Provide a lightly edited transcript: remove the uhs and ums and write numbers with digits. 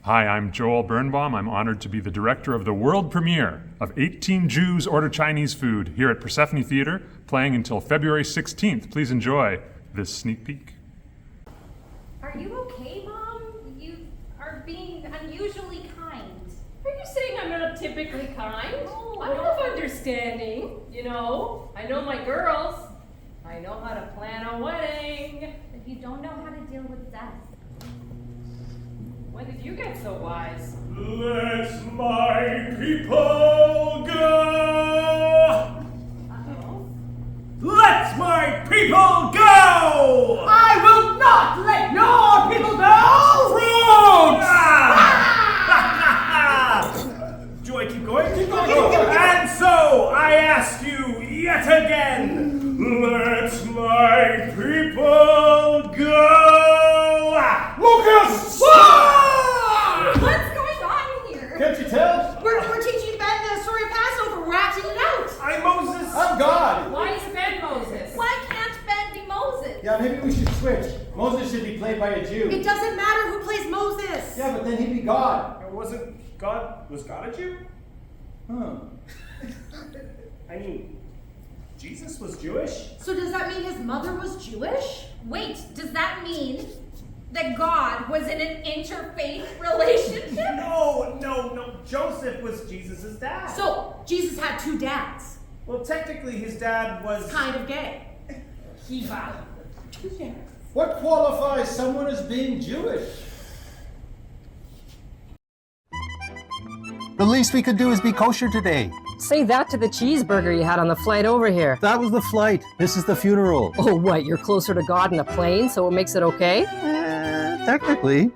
Hi, I'm Joel Bernbaum. I'm honored to be the director of the world premiere of 18 Jews Order Chinese Food here at Persephone Theatre, playing until February 16th. Please enjoy this sneak peek. Are you okay, Mom? You are being unusually kind. Are you saying I'm not typically kind? No, I have understanding, you know. I know my girls. I know how to plan a wedding. But you don't know how to deal with death. When did you get so wise? Let my people go! Uh-oh. Let my people go! I will not let your people go! Fruits! Do I keep going? Keep going. And so, I ask you yet again, let my people go! Lucas! What's going on here? Can't you tell? We're teaching Ben the story of Passover. We're acting it out. I'm Moses. I'm God. Why is Ben Moses? Why can't Ben be Moses? Yeah, maybe we should switch. Moses should be played by a Jew. It doesn't matter who plays Moses. Yeah, but then he'd be God. Was God a Jew? Huh. I mean, Jesus was Jewish? So does that mean his mother was Jewish? Wait, does that mean that God was in an interfaith relationship? No. Joseph was Jesus' dad. So Jesus had two dads. Well, technically, his dad was... Kind of gay. Kiva. Two dads. What qualifies someone as being Jewish? The least we could do is be kosher today. Say that to the cheeseburger you had on the flight over here. That was the flight. This is the funeral. Oh, what? You're closer to God in a plane, so it makes it okay? Technically.